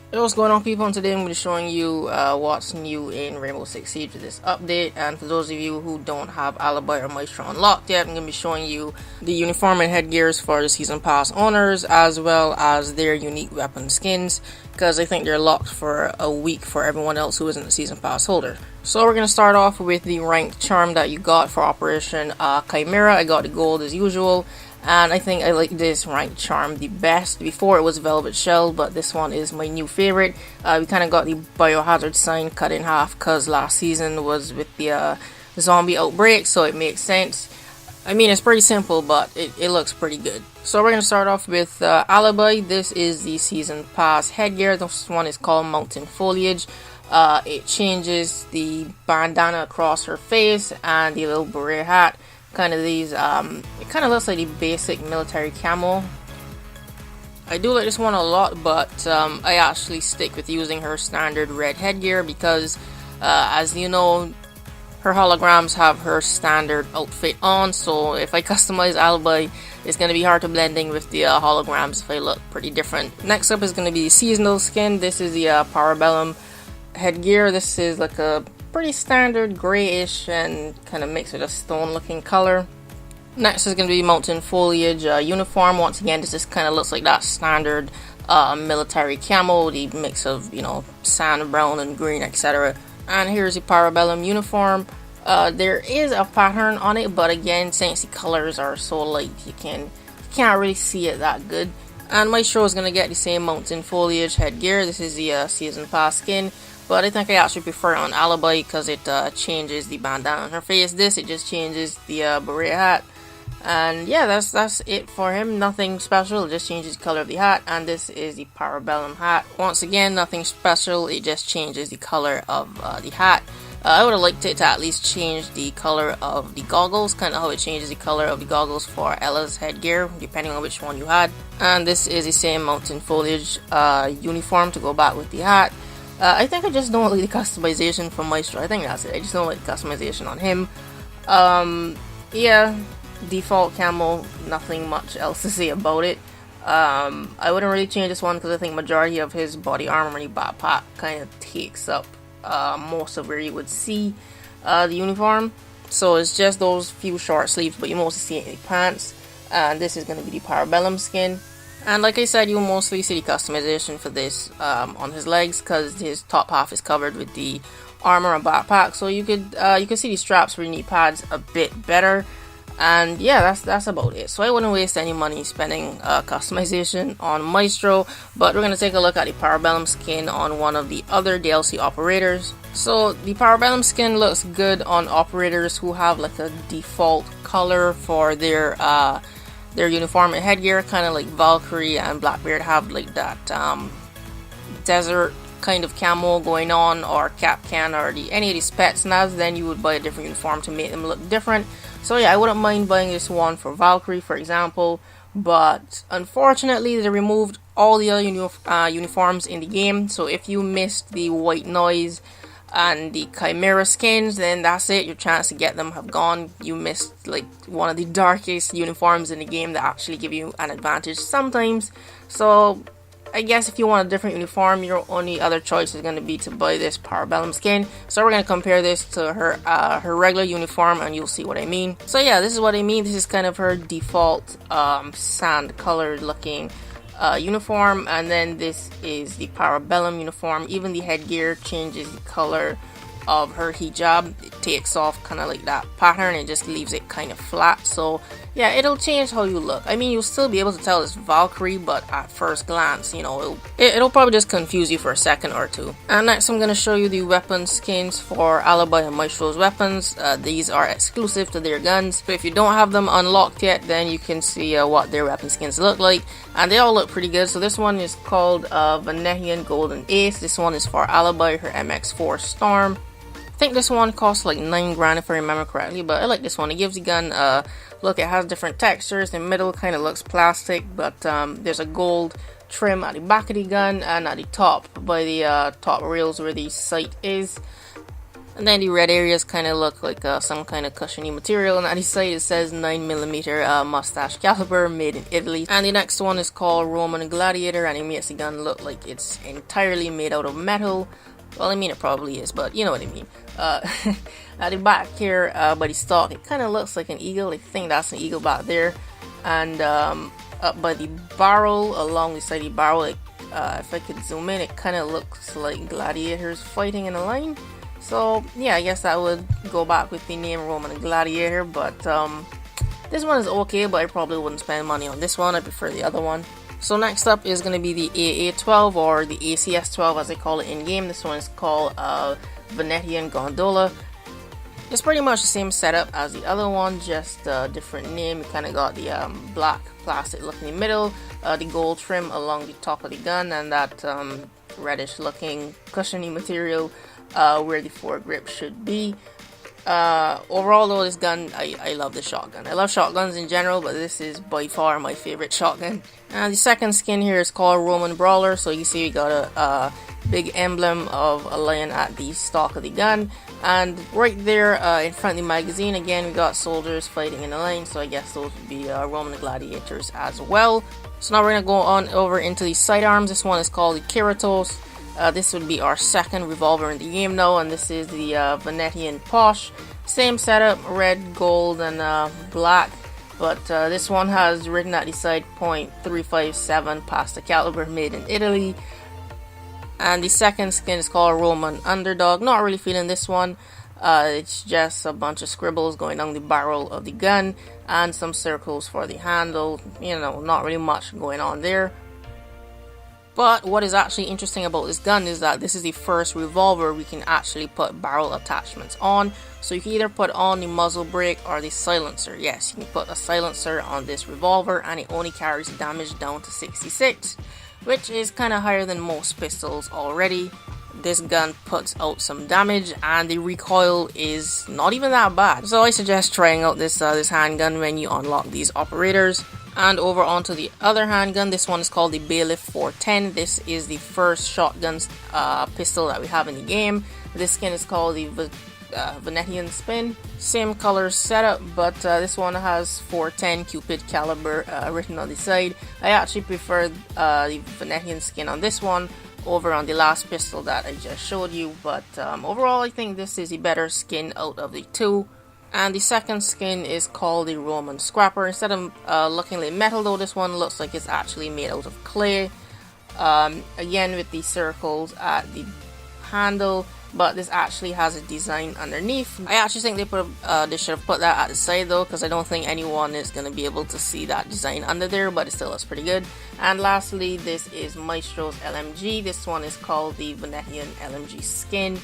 Hey, what's going on, people? And today I'm going to be showing you what's new in Rainbow Six Siege with this update. And for those of you who don't have Alibi or Maestro unlocked yet, I'm going to be showing you the uniform and headgears for the Season Pass owners, as well as their unique weapon skins, because I think they're locked for a week for everyone else who isn't a Season Pass holder. So we're going to start off with the ranked charm that you got for Operation Chimera. I got the gold as usual. And I think I like this ranked charm the best. Before it was Velvet Shell, but this one is my new favorite. We kind of got the biohazard sign cut in half because last season was with the zombie outbreak, so it makes sense. I mean, it's pretty simple, but it looks pretty good. So we're going to start off with Alibi. This is the Season Pass headgear. This one is called Mountain Foliage. It changes the bandana across her face and the little beret hat. Kind of these, it kind of looks like the basic military camo. I do like this one a lot, but I actually stick with using her standard red headgear because, as you know, her holograms have her standard outfit on, so if I customize Alibi, it's going to be hard to blend in with the holograms if I look pretty different. Next up is going to be seasonal skin. This is the Parabellum headgear. This is like a pretty standard grayish and kind of mixed with a stone looking color. Next is going to be Mountain Foliage uniform. Once again, this just kind of looks like that standard military camo, the mix of, you know, sand brown and green, etc. And here's the Parabellum uniform. There is a pattern on it, but again, since the colors are so light, you can't really see it that good. And my show is going to get the same Mountain Foliage headgear. This is the Season Pass skin. But I think I actually prefer it on Alibi because it changes the bandana on her face. This, it just changes the beret hat. And yeah, that's it for him. Nothing special, it just changes the color of the hat. And this is the Parabellum hat. Once again, nothing special, it just changes the color of the hat. I would have liked it to at least change the color of the goggles, kind of how it changes the color of the goggles for Ella's headgear, depending on which one you had. And this is the same Mountain Foliage uniform to go back with the hat. I think I just don't like the customization for Maestro. I think that's it. I just don't like the customization on him. Yeah, default camo, nothing much else to say about it. I wouldn't really change this one because I think majority of his body armor and backpack kind of takes up most of where you would see the uniform. So it's just those few short sleeves, but you mostly see it in the pants. And this is going to be the Parabellum skin. And like I said, you'll mostly see the customization for this on his legs because his top half is covered with the armor and backpack. So you could see the straps where you need pads a bit better. And yeah, that's about it. So I wouldn't waste any money spending customization on Maestro. But we're going to take a look at the Parabellum skin on one of the other DLC operators. So the Parabellum skin looks good on operators who have like a default color for their uniform and headgear, kind of like Valkyrie and Blackbeard have like that desert kind of camo going on, or Capcan, or any of these pets NAS. Then you would buy a different uniform to make them look different. So yeah, I wouldn't mind buying this one for Valkyrie, for example, but unfortunately they removed all the other uniforms in the game. So if you missed the White Noise and the Chimera skins, then that's it. Your chance to get them have gone. You missed like one of the darkest uniforms in the game that actually give you an advantage sometimes. So I guess if you want a different uniform, your only other choice is going to be to buy this Parabellum skin. So we're going to compare this to her regular uniform, and you'll see what I mean. So yeah, this is what I mean. This is kind of her default sand colored looking uniform, and then this is the Parabellum uniform. Even the headgear changes the color of her hijab. It takes off kind of like that pattern and just leaves it kind of flat. So yeah, it'll change how you look. I mean, you'll still be able to tell it's Valkyrie, but at first glance, you know, it'll probably just confuse you for a second or two. And next I'm going to show you the weapon skins for Alibi and Maestro's weapons. These are exclusive to their guns, but if you don't have them unlocked yet, then you can see what their weapon skins look like, and they all look pretty good. So this one is called Venehian Golden Ace. This one is for Alibi, her MX4 Storm. I think this one costs like 9 grand if I remember correctly, but I like this one. It gives the gun look, it has different textures. The middle kind of looks plastic, but there's a gold trim at the back of the gun and at the top by the top rails where the sight is. And then the red areas kind of look like some kind of cushiony material. And on the side it says 9mm mustache caliber, made in Italy. And the next one is called Roman Gladiator, and it makes the gun look like it's entirely made out of metal. Well, I mean, it probably is, but you know what I mean. At the back here, by the stock, it kind of looks like an eagle. I think that's an eagle back there. And up by the barrel, along the side of the barrel, if I could zoom in, it kind of looks like gladiators fighting in a line. So yeah, I guess I would go back with the name Roman Gladiator, but this one is okay, but I probably wouldn't spend money on this one. I prefer the other one. So next up is going to be the AA-12, or the ACS-12 as they call it in game. This one is called Venetian Gondola. It's pretty much the same setup as the other one, just a different name. You kind of got the black plastic look in the middle, the gold trim along the top of the gun, and that reddish looking cushiony material where the foregrip should be. Overall though, this gun, I love the shotgun. I love shotguns in general, but this is by far my favorite shotgun. And the second skin here is called Roman Brawler. So you see we got a big emblem of a lion at the stock of the gun, and right there in front of the magazine again we got soldiers fighting in a line, so I guess those would be Roman gladiators as well. So now we're gonna go on over into the sidearms. This one is called the Keratos. This would be our second revolver in the game now, and this is the Venetian Posh. Same setup, red, gold, and black, but this one has written at the side .357 pasta caliber, made in Italy. And the second skin is called Roman Underdog. Not really feeling this one. It's just a bunch of scribbles going down the barrel of the gun and some circles for the handle. You know, not really much going on there. But what is actually interesting about this gun is that this is the first revolver we can actually put barrel attachments on. So you can either put on the muzzle brake or the silencer. Yes, you can put a silencer on this revolver, and it only carries damage down to 66, which is kind of higher than most pistols already. This gun puts out some damage, and the recoil is not even that bad. So I suggest trying out this handgun when you unlock these operators. And over onto the other handgun, this one is called the Bailiff 410. This is the first shotgun pistol that we have in the game. This skin is called the Venetian Spin. Same color setup, but this one has 410 Cupid caliber written on the side. I actually prefer the Venetian skin on this one over on the last pistol that I just showed you, but overall I think this is the better skin out of the two. And the second skin is called the Roman Scrapper. Instead of looking like metal though, this one looks like it's actually made out of clay. Again with the circles at the handle, but this actually has a design underneath. I actually think they should have put that at the side though, because I don't think anyone is going to be able to see that design under there, but it still looks pretty good. And lastly, this is Maestro's LMG. This one is called the Venetian LMG skin.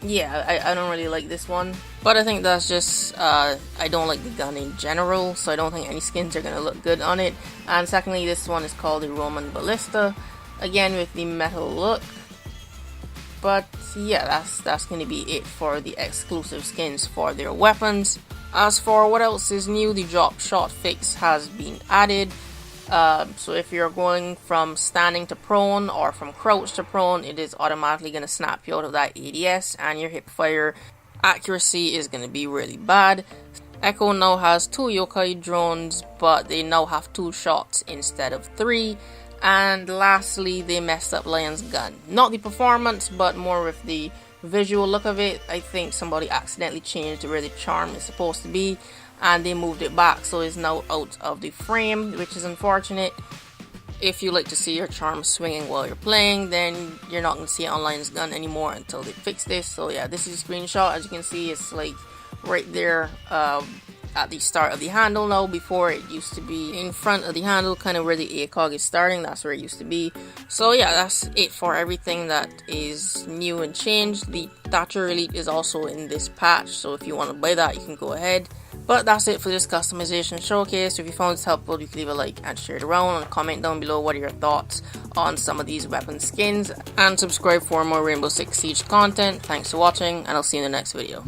Yeah, I don't really like this one, but I think that's just I don't like the gun in general, so I don't think any skins are gonna look good on it. And secondly, this one is called the Roman Ballista, again with the metal look. But yeah, that's gonna be it for the exclusive skins for their weapons. As for what else is new, the drop shot fix has been added. So if you're going from standing to prone or from crouch to prone, it is automatically going to snap you out of that ADS, and your hip fire accuracy is going to be really bad. Echo now has 2 yokai drones, but they now have 2 shots instead of 3. And lastly, they messed up Lion's gun. Not the performance, but more with the visual look of it. I think somebody accidentally changed where the charm is supposed to be, and they moved it back, so it's now out of the frame, which is unfortunate. If you like to see your charm swinging while you're playing, then you're not going to see it on Lion's gun anymore until they fix this. So yeah, this is a screenshot. As you can see, it's like right there at the start of the handle now. Before, it used to be in front of the handle, kind of where the ACOG is starting. That's where it used to be. So yeah, that's it for everything that is new and changed. The TaZAo Elite is also in this patch, so if you want to buy that, you can go ahead. But that's it for this customization showcase. If you found this helpful, you can leave a like and share it around, and comment down below what are your thoughts on some of these weapon skins, and subscribe for more Rainbow Six Siege content. Thanks for watching, and I'll see you in the next video.